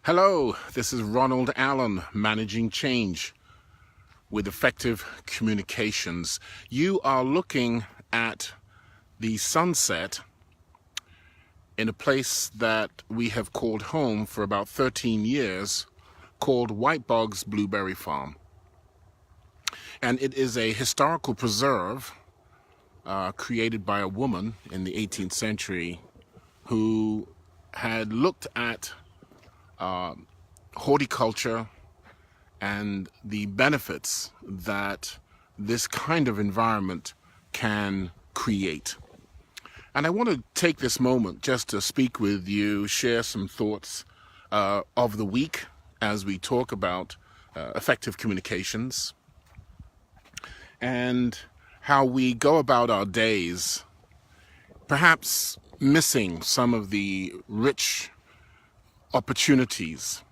Hello, this is Ronald Allen, Managing Change with Effective Communications. You are looking at the sunset in a place that we have called home for about 13 years, called White Bog's Blueberry Farm. And it is a historical preserve created by a woman in the 18th century who had looked at horticulture and the benefits that this kind of environment can create. And I want to take this moment just to speak with you, share some thoughts of the week as we talk about effective communications and how we go about our days, perhaps missing some of the rich opportunities.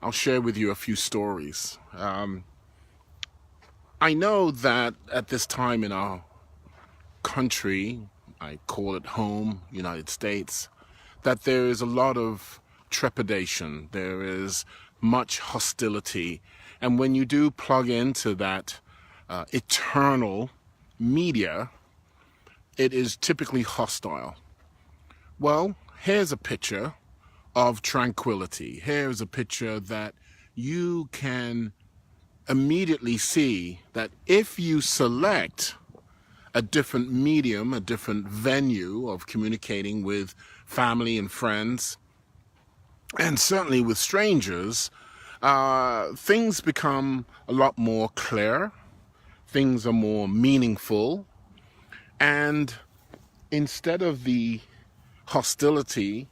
I'll share with you a few stories. I know that at this time in our country, I call it home, United States, that there is a lot of trepidation, there is much hostility, and when you do plug into that eternal media, it is typically hostile. Well, here's a picture of tranquility. Here's a picture that you can immediately see that if you select a different medium, a different venue of communicating with family and friends, and certainly with strangers, things become a lot more clear, things are more meaningful, and instead of the hostility,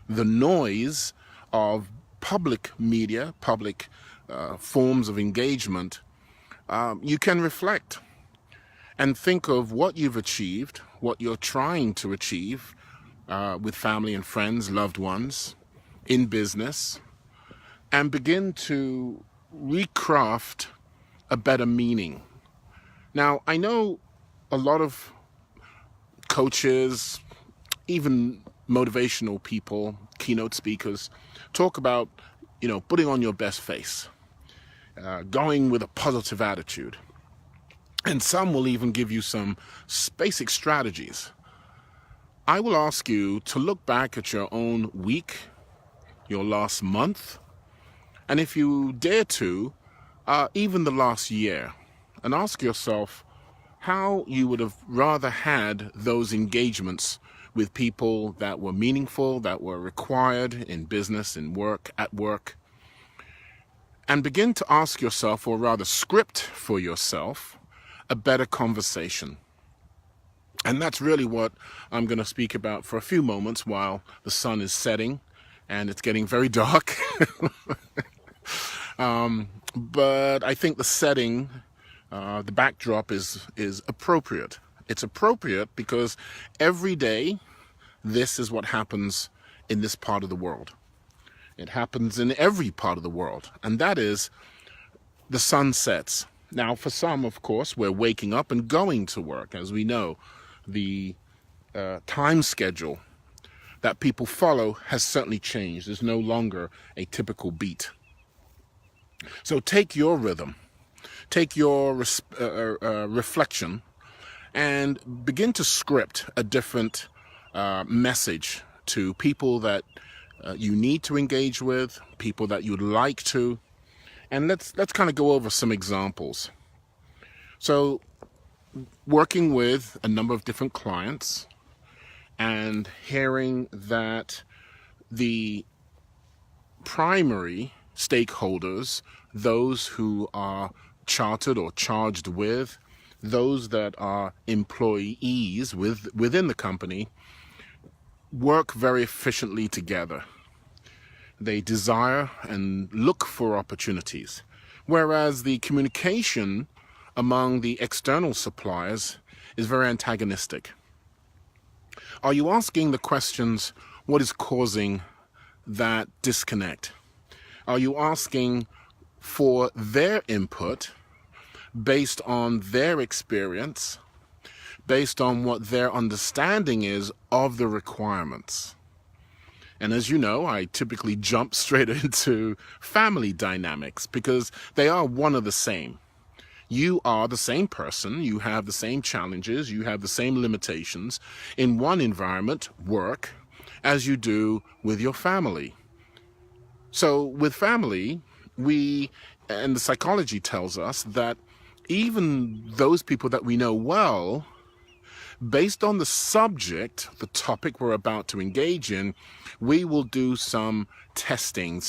the noise of public media, public forms of engagement, you can reflect and think of what you've achieved, what you're trying to achieve with family and friends, loved ones, in business, and begin to recraft a better meaning. Now, I know a lot of coaches, even motivational people, keynote speakers, talk about, putting on your best face, going with a positive attitude. And some will even give you some basic strategies. I will ask you to look back at your own week, your last month, and if you dare to, even the last year, and ask yourself how you would have rather had those engagements with people that were meaningful, that were required in business, in work, at work. And begin to ask yourself, or rather script for yourself, a better conversation. And that's really what I'm going to speak about for a few moments while the sun is setting and it's getting very dark. But I think the setting, the backdrop is appropriate. It's appropriate because every day this is what happens in this part of the world. It happens in every part of the world, and that is the sun sets. Now, for some, of course, we're waking up and going to work. As we know, the time schedule that people follow has certainly changed. There's no longer a typical beat. So take your rhythm, take your reflection, and begin to script a different message to people that you need to engage with, people that you'd like to. And let's kind of go over some examples. So working with a number of different clients and hearing that the primary stakeholders, those who are chartered or charged with, those that are employees within the company, work very efficiently together. They desire and look for opportunities, whereas the communication among the external suppliers is very antagonistic. Are you asking the questions, what is causing that disconnect? Are you asking for their input based on their experience, based on what their understanding is of the requirements? And as you know, I typically jump straight into family dynamics because they are one of the same. You are the same person, you have the same challenges, you have the same limitations in one environment, work, as you do with your family. So with family, and the psychology tells us that even those people that we know well, based on the subject, the topic we're about to engage in, we will do some testing,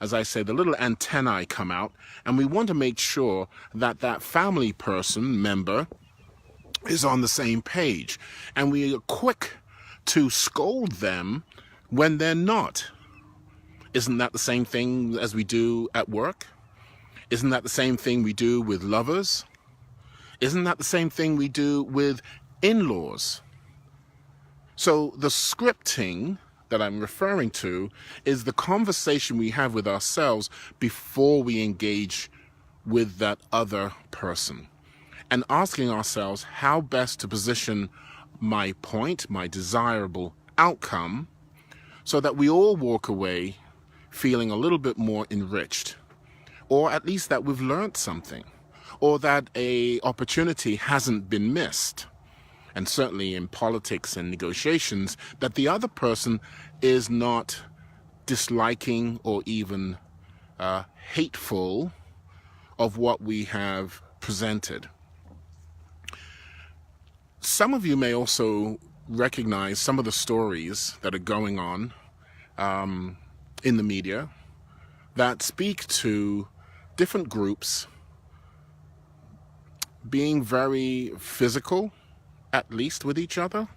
as I say, the little antennae come out, and we want to make sure that that family member, is on the same page. And we are quick to scold them when they're not. Isn't that the same thing as we do at work? Isn't that the same thing we do with lovers? Isn't that the same thing we do with in-laws? So the scripting that I'm referring to is the conversation we have with ourselves before we engage with that other person, and asking ourselves how best to position my point, my desirable outcome, so that we all walk away feeling a little bit more enriched, or at least that we've learned something, or that an opportunity hasn't been missed. And certainly in politics and negotiations, that the other person is not disliking or even hateful of what we have presented. Some of you may also recognize some of the stories that are going on in the media that speak to different groups being very physical, at least with each other.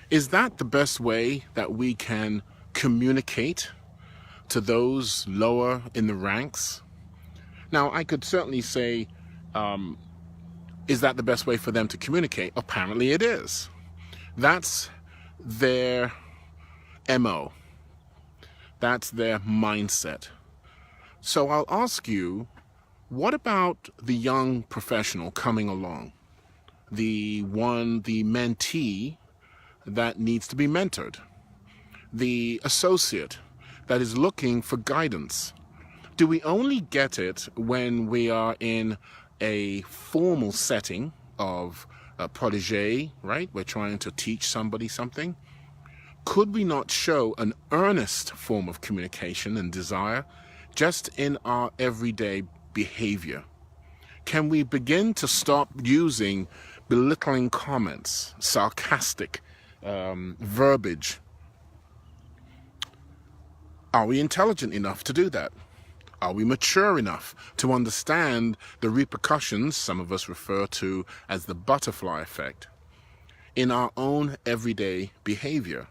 Is that the best way that we can communicate to those lower in the ranks? Now, I could certainly say, is that the best way for them to communicate? Apparently it is. That's their MO. That's their mindset. So I'll ask you, what about the young professional coming along? The mentee that needs to be mentored, the associate that is looking for guidance. Do we only get it when we are in a formal setting of a protege, right? We're trying to teach somebody something. Could we not show an earnest form of communication and desire just in our everyday behavior? Can we begin to stop using belittling comments, sarcastic verbiage? Are we intelligent enough to do that? Are we mature enough to understand the repercussions, some of us refer to as the butterfly effect, in our own everyday behavior?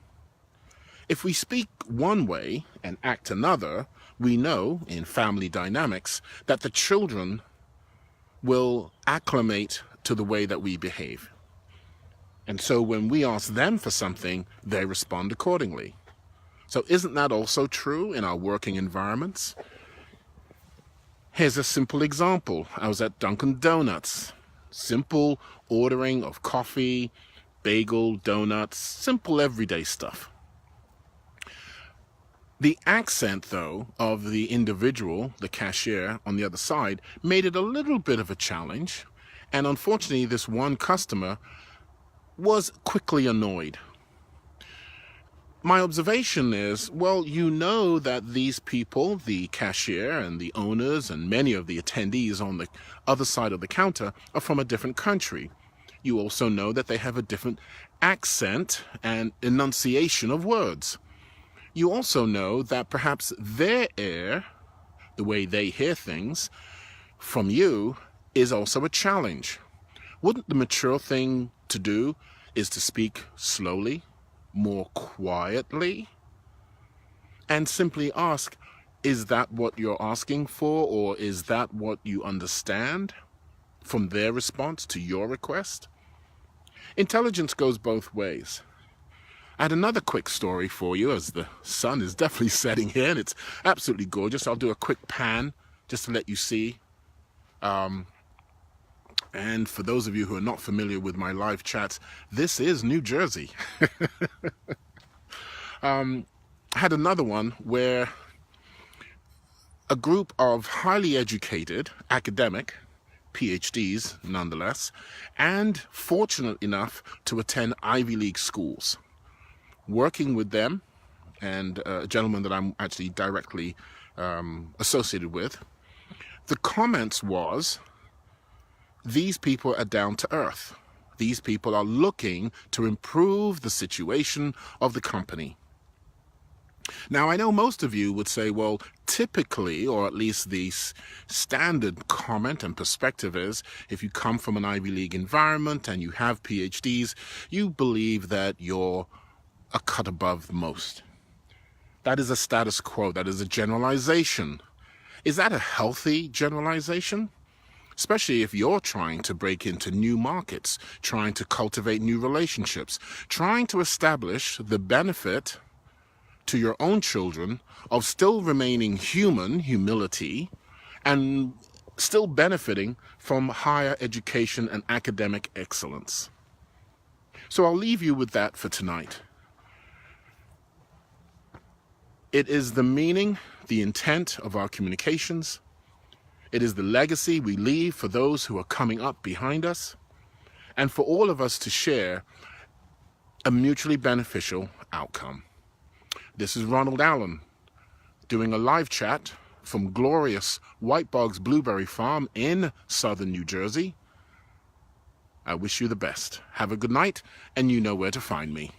If we speak one way and act another, we know in family dynamics that the children will acclimate to the way that we behave. And so when we ask them for something, they respond accordingly. So isn't that also true in our working environments? Here's a simple example. I was at Dunkin' Donuts. Simple ordering of coffee, bagel, donuts, simple everyday stuff. The accent, though, of the individual, the cashier on the other side, made it a little bit of a challenge. And unfortunately, this one customer was quickly annoyed. My observation is, well, you know that these people, the cashier and the owners and many of the attendees on the other side of the counter, are from a different country. You also know that they have a different accent and enunciation of words. You also know that perhaps their air, the way they hear things, from you is also a challenge. Wouldn't the mature thing to do is to speak slowly, more quietly, and simply ask, is that what you're asking for, or is that what you understand from their response to your request? Intelligence goes both ways. I had another quick story for you, as the sun is definitely setting here and it's absolutely gorgeous. I'll do a quick pan just to let you see. And for those of you who are not familiar with my live chats, this is New Jersey. had another one where a group of highly educated academic PhDs nonetheless, and fortunate enough to attend Ivy League schools. Working with them and a gentleman that I'm actually directly associated with, the comments was, these people are down to earth. These people are looking to improve the situation of the company. Now, I know most of you would say, well, typically, or at least the standard comment and perspective is, if you come from an Ivy League environment and you have PhDs, you believe that you're a cut above most. That is a status quo. That is a generalization. Is that a healthy generalization? Especially if you're trying to break into new markets, trying to cultivate new relationships, trying to establish the benefit to your own children of still remaining human, humility, and still benefiting from higher education and academic excellence. So I'll leave you with that for tonight. It is the meaning, the intent of our communications. It is the legacy we leave for those who are coming up behind us, and for all of us to share a mutually beneficial outcome. This is Ronald Allen doing a live chat from glorious White Bogs Blueberry Farm in southern New Jersey. I wish you the best. Have a good night, and you know where to find me.